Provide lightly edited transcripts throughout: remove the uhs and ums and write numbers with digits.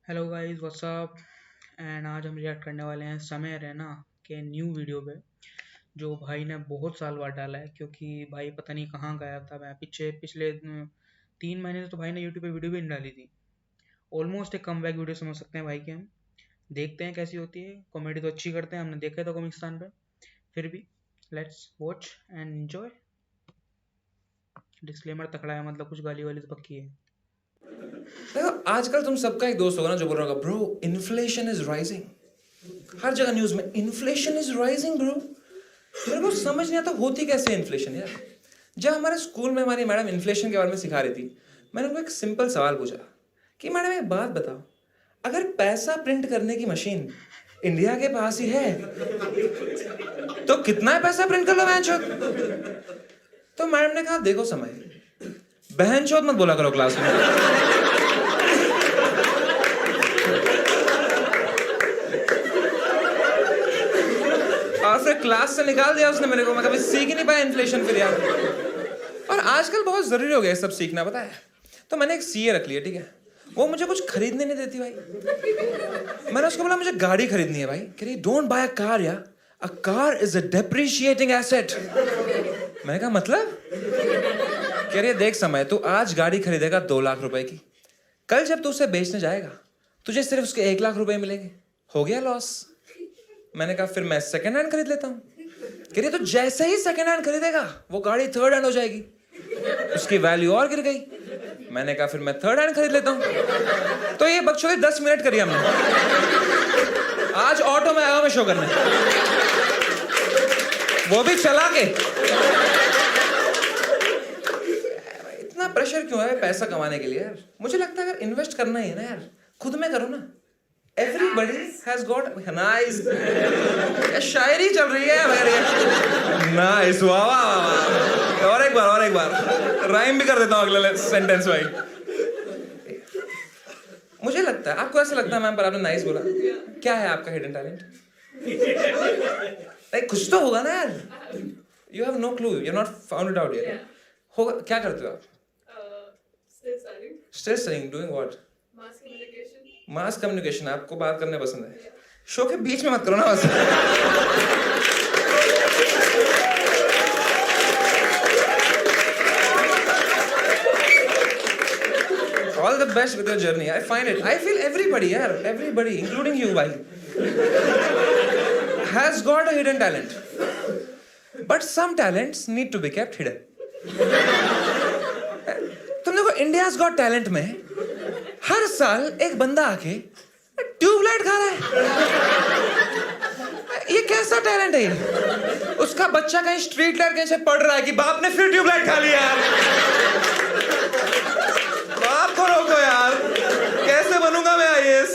Hello guys what's up. And आज हम react करने वाले हैं समय रैना के न्यू वीडियो पे, जो भाई ने बहुत साल बाद डाला है क्योंकि भाई पता नहीं कहाँ गया था। मैं पिछले 3 महीने से तो भाई ने यूट्यूब पे वीडियो भी नहीं डाली थी। ऑलमोस्ट एक कमबैक वीडियो समझ सकते हैं भाई की हम। देखते हैं कैसी होती है। कॉमेडी तो अच्छी करते हैं, हमने देखा था कॉमिकस्तान पे। फिर भी let's watch and enjoy. Disclaimer तकड़ा है, मतलब कुछ गाली वाली तो पक्की है। देखो आजकल तुम सबका एक दोस्त होगा ना जो बोल रहा होगा ब्रो इन्फ्लेशन इज राइजिंग। हर जगह न्यूज में इन्फ्लेशन इज राइजिंग ब्रो। मेरे को समझ नहीं आता होती कैसे इन्फ्लेशन यार। जब हमारे स्कूल में हमारी मैडम इन्फ्लेशन के बारे में सिखा रही थी, मैंने उनको एक सिंपल सवाल पूछा कि मैडम एक बात बताओ, अगर पैसा प्रिंट करने की मशीन इंडिया के पास ही है तो कितना पैसा प्रिंट कर लो बहन। तो मैडम ने कहा देखो समय, बहन चोद मत बोला करो क्लास में। और फिर क्लास से निकाल दिया उसने मेरे को। मैं कभी सीख ही नहीं पाया इन्फ्लेशन फिर यार। और आजकल बहुत जरूरी हो गया सब सीखना, पता है। तो मैंने एक सीए रख लिया, ठीक है। वो मुझे कुछ खरीदने नहीं देती भाई। मैंने उसको बोला मुझे गाड़ी खरीदनी है भाई। कह रही डोंट बाय अ कार यार, a car is a depreciating asset. मैंने कहा मतलब? कह रही है देख समय, तू आज गाड़ी खरीदेगा 2 लाख रुपए की, कल जब तू उसे बेचने जाएगा तुझे सिर्फ उसके 1 लाख रुपए मिलेंगे, हो गया लॉस। मैंने कहा फिर मैं सेकंड हैंड खरीद लेता हूँ। कह रही तो जैसे ही सेकंड हैंड खरीदेगा वो गाड़ी थर्ड हैंड हो जाएगी, उसकी वैल्यू और गिर गई। मैंने कहा फिर मैं थर्ड हैंड खरीद लेता हूँ। तो ये बकचोदी 10 मिनट करी हमने। आज ऑटो में आया हूं मैं शो करने, वो भी चला के। इतना प्रेशर क्यों है पैसा कमाने के लिए यार? मुझे लगता है अगर इन्वेस्ट करना ही है ना यार, खुद में करो ना। Everybody has got nice। शायरी चल रही है नाइस, वाह वाह वाह। और एक बार राइम भी कर देता हूँ अगले सेंटेंस भाई। मुझे लगता है, आपको ऐसा लगता है मैम पर आपने नाइस बोला, क्या है आपका हिडन टैलेंट? कुछ तो होगा ना यार। You have no clue, you not found it out yet. होगा। क्या करते हो आप? Stage selling. Doing what? Mass communication. आपको बात करने पसंद है। शो के बीच में मत करो ना बस। All the best with your journey. I find it. I feel everybody, यार, everybody, including you, भाई, has got a hidden talent. But some talents need to be kept hidden. तुम देखो इंडियाज गॉट टैलेंट में हर साल एक बंदा आके tubelight खा रहा है। ये कैसा टैलेंट है ये? उसका बच्चा कहीं स्ट्रीट लाइट कहीं से पढ़ रहा है कि बाप ने फिर ट्यूबलाइट खा लिया यार। बाप को रोको यार, कैसे बनूंगा मैं आईएएस?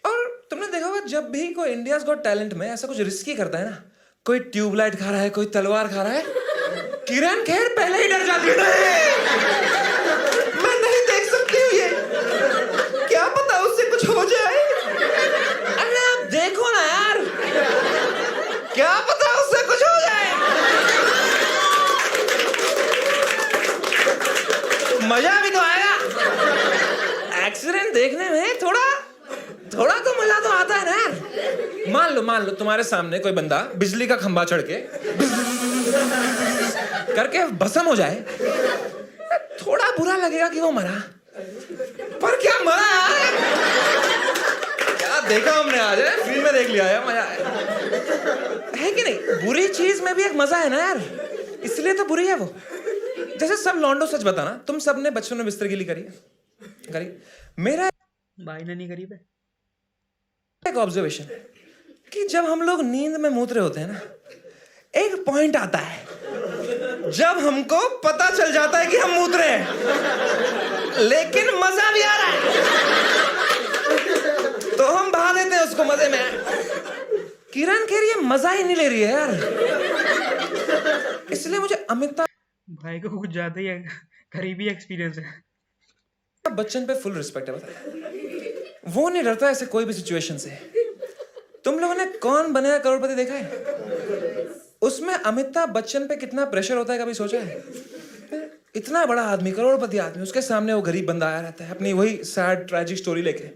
और तुमने देखा होगा जब भी कोई इंडियाज गॉट टैलेंट में ऐसा कुछ रिस्की करता है ना, कोई ट्यूबलाइट खा रहा है, कोई तलवार खा रहा है, किरण खेर पहले ही डर जाती है। मैं नहीं देख सकती हूँ ये, क्या पता उससे कुछ हो जाए। अरे आप देखो ना यार, क्या पता उससे कुछ हो जाए। मजा भी तो आएगा। एक्सीडेंट देखने में थोड़ा तो मजा तो आता है ना यार। मान लो तुम्हारे सामने कोई बंदा बिजली का खंभा चढ़ के करके भस्म हो जाए, थोड़ा बुरा लगेगा कि वो मरा, पर क्या मरा यार। क्या देखा हमने आज, फिल्म में देख लिया है, मजा है कि नहीं? बुरी चीज में भी एक मजा है ना यार, इसलिए तो बुरी है वो। जैसे सब लॉन्डो, सच बताना, तुम सबने बचपन में बिस्तर गिली करी? मेरा भाई ने नहीं करी पे। एक ऑब्जर्वेशन है कि जब हम लोग नींद में मूत रहे होते हैं ना, एक पॉइंट आता है जब हमको पता चल जाता है कि हम मूत रहे हैं, लेकिन मजा भी आ रहा है तो हम बहा देते हैं उसको मजे में। किरण खेर ये मजा ही नहीं ले रही है यार, इसलिए मुझे अमिताभ भाई को कुछ ज्यादा ही करीबी एक्सपीरियंस है। बच्चन पे फुल रिस्पेक्ट है, पता है। वो नहीं डरता ऐसे कोई भी सिचुएशन से। तुम लोगों ने कौन बनेगा करोड़पति देखा है? उसमें अमिताभ बच्चन पे कितना प्रेशर होता है, कभी सोचा है? इतना बड़ा आदमी, करोड़पति आदमी, उसके सामने वो गरीब बंदा आया रहता है अपनी वही सैड ट्रेजिक स्टोरी लेके।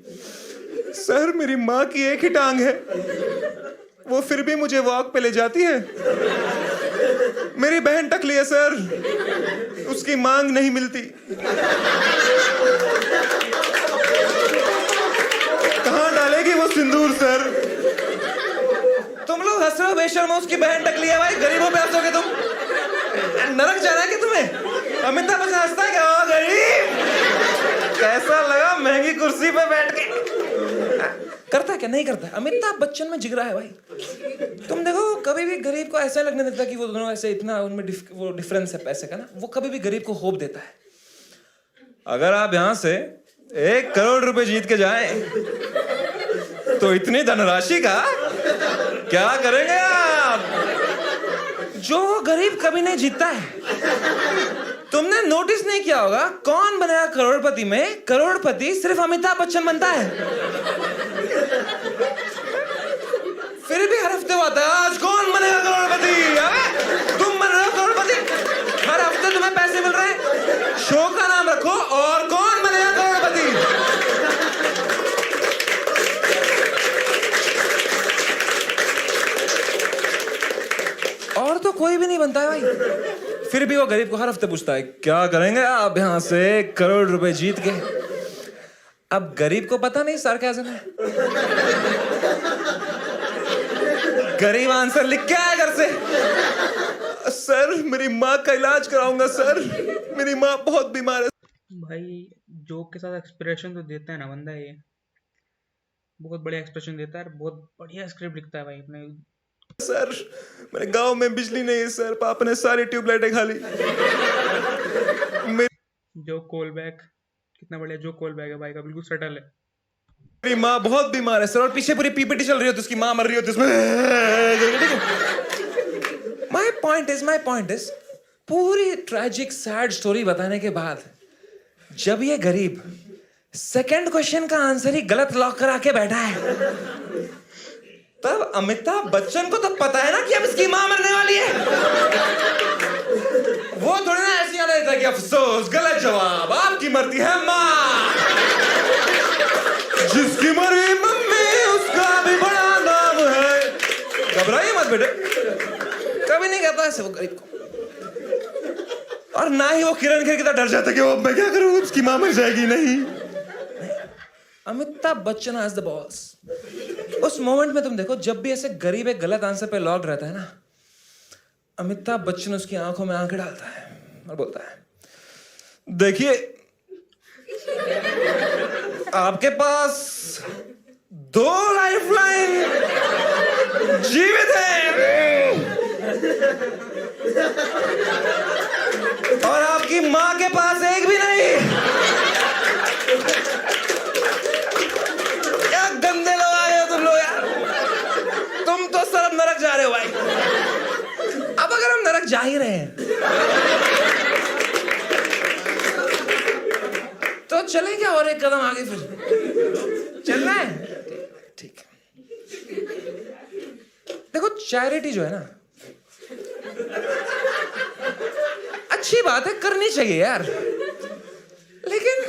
सर मेरी माँ की एक ही टांग है, वो फिर भी मुझे वॉक पे ले जाती है। मेरी बहन टकली है सर, उसकी मांग नहीं मिलती। कहाँ डालेगी वो सिंदूर सर? तुम लोग हंस रहे हो बेशर्मो, उसकी बहन टकली है भाई, गरीबों पे हंसोगे तुम? नरक जाना है कि तुम्हें? अमिताभ बच्चन हंसता है क्या? ओ गरीब, कैसा लगा महंगी कुर्सी पे बैठ के? करता है क्या? नहीं करता है। अमिताभ बच्चन में जिगरा है भाई। तुम देखो कभी भी गरीब को ऐसा लगने देता कि वो दोनों ऐसे इतना उनमें वो डिफरेंस है पैसे का ना, वो कभी भी गरीब को होप देता है। अगर आप यहां से 1 करोड़ रुपए जीत के जाएं तो इतनी धनराशि का क्या करेंगे आप? जो गरीब कभी नहीं जीतता है। तुमने नोटिस नहीं किया होगा कौन बनेगा करोड़पति में? करोड़पति सिर्फ अमिताभ बच्चन बनता है। फिर भी हर हफ्ते आता है, आज कौन बनेगा करोड़पति? तुम बन रहे हो करोड़पति, हर हफ्ते तुम्हें पैसे मिल रहे हैं। शो का नाम रखो और कौन बनेगा करोड़पति। और तो कोई भी नहीं बनता है भाई। फिर भी वो गरीब को हर हफ्ते पूछता है, क्या करेंगे आप यहां से 1 करोड़ रुपए जीत के? अब गरीब को पता नहीं सार्काज़म है। गरीब आंसर लिख के आया घर से, सर मेरी माँ का इलाज कराऊंगा सर, मेरी माँ बहुत बीमार है। भाई जोक के साथ एक्सप्रेशन तो देता है ना बंदा, ये बहुत बढ़िया एक्सप्रेशन देता है, बहुत बढ़िया स्क्रिप्ट लिखता है भाई अपने। सर मेरे गांव में बिजली नहीं है सर, पापा ने सारी ट्यूबलाइटें खा ली। जो कॉल बैक, कितना बढ़िया जो कॉल बैक है भाई का, बिल्कुल सटल है। मेरी माँ बहुत बीमार है सर, और पीछे पूरी पीपीटी चल रही होती, उसकी माँ मर रही होती उसमें। माय पॉइंट इज पूरी ट्रेजिक सैड स्टोरी बताने के बाद जब ये गरीब सेकंड क्वेश्चन का आंसर ही गलत लॉक करा के बैठा है, तब अमिताभ बच्चन को तो पता है ना कि अब इसकी मां मरने वाली है। वो थोड़ी ना ऐसी याद रहता कि अफसोस गलत जवाब, आपकी मरती है मां। जिसकी मरी मम्मी उसका भी बड़ा नाम है। घबराइए मत बेटे, कभी नहीं कहता ऐसे वो गरीब को। और ना ही वो किरण खेर की तरह डर जाता कि वो मैं क्या करूं, उसकी मां मर जाएगी। नहीं, Amitabh Bachchan has the balls. उस मोमेंट में तुम देखो, जब भी ऐसे गरीब एक गलत आंसर पे लॉक्ड रहता है ना, अमिताभ बच्चन उसकी आंखों में आंखें डालता है और बोलता है, देखिए आपके पास 2 लाइफलाइन जीवित है और आपकी मां के पास एक भी नहीं। क्या गंदे लोग आ गए हो तुम लोग यार, तुम तो सर अब नरक जा रहे हो भाई। अब अगर हम नरक जा ही रहे हैं तो चलें क्या और एक कदम आगे? फिर चलना है, ठीक है। देखो चैरिटी जो है ना, अच्छी बात है, करनी चाहिए यार, लेकिन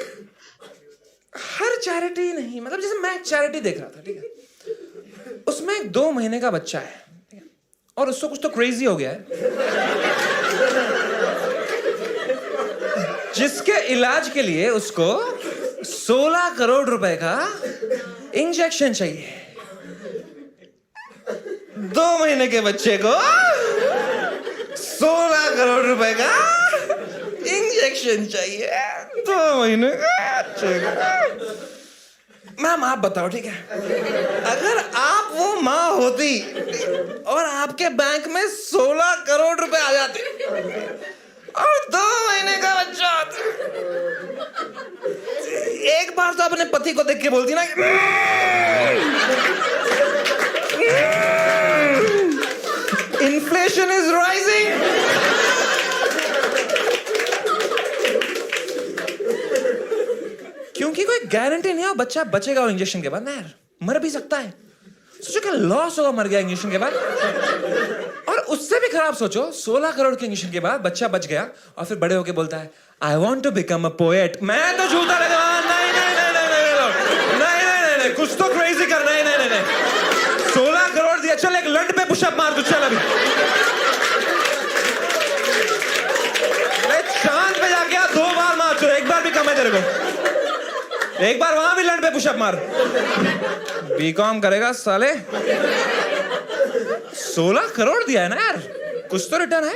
हर चैरिटी नहीं। मतलब जैसे मैं एक चैरिटी देख रहा था, ठीक है, उसमें एक 2 महीने का बच्चा है, ठीक है, और उसको कुछ तो क्रेजी हो गया है, जिसके इलाज के लिए उसको 16 करोड़ रुपए का इंजेक्शन चाहिए। 2 महीने के बच्चे को 16 करोड़ रुपए का इंजेक्शन चाहिए। 2 महीने का बच्चे को। मैम आप बताओ, ठीक है, अगर आप वो माँ होती और आपके बैंक में 16 करोड़ रुपए आ जाते और 2 महीने का बच्चा होता, एक बार तो अपने पति को देख के बोलती ना, इन्फ्लेशन इज राइजिंग। क्योंकि कोई गारंटी नहीं है बच्चा बचेगा इंजेक्शन के बाद ना यार, मर भी सकता है। सोचो क्या लॉस होगा मर गया इंजेक्शन के बाद। और उससे भी खराब सोचो, 16 करोड़ के इंजेक्शन के बाद बच्चा बच गया और फिर बड़े होके बोलता है I want to become a poet. मैं तो झूठा लगा, नहीं नहीं नहीं नहीं नहीं नहीं नहीं नहीं, कुछ तो क्रेजी करना है। नहीं नहीं नहीं, 16 करोड़ दिया, चल एक लंड पे पुशअप मार तू, चल अभी चांद पे जाके 2 बार मार, चल एक बार भी कम है तेरे को, एक बार वहां भी लंड पे पुशअप मार। बीकॉम करेगा साले, 16 करोड़ दिया है ना यार, कुछ तो रिटर्न है।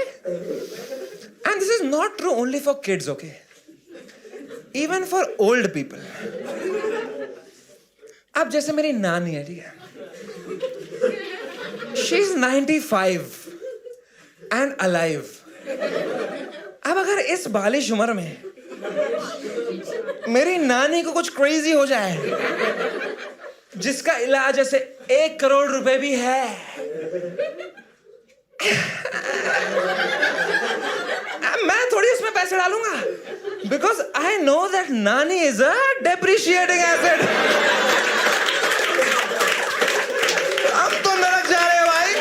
And this is not true only for kids, okay, even for old people. अब जैसे मेरी नानी है, ठीक है, शी इज 95 एंड अलाइव। अब अगर इस बालिश उम्र में मेरी नानी को कुछ क्रेजी हो जाए जिसका इलाज जैसे 1 करोड़ रुपए भी है, मैं थोड़ी उसमें पैसे डालूंगा, बिकॉज आई नो दैट नानी इज अ डेप्रिशिएटिंग एसेट। अब तो नरक जा रहे हो भाई,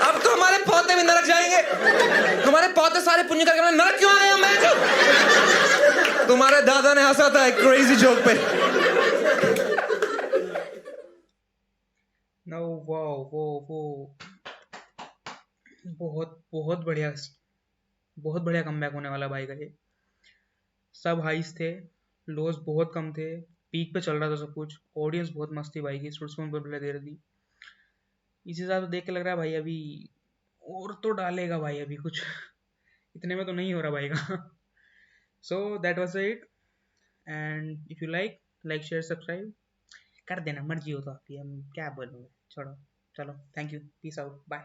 अब तो हमारे पौधे भी नरक जाएंगे। हमारे पौधे सारे पुण्य करके नरक क्यों आ गए? मैं तुम्हारे दादा ने हंसा था एक क्रेजी जोक पे। नो वो बहुत बढ़िया कमबैक होने वाला भाई का ये। सब हाइस थे, लोस बहुत कम थे, पीक पे चल रहा था सब कुछ, ऑडियंस बहुत मस्त थी भाई की, सुरसुन पर दे रही थी। इसी हिसाब से देख के लग रहा है भाई अभी और तो डालेगा भाई अभी कुछ इतने में तो नहीं हो रहा भाई का। So that was it, and if you like share subscribe कर देना, मर्जी हो तो आपकी, हम क्या बोलूँगा, छोड़ो, चलो, thank you, peace out, bye.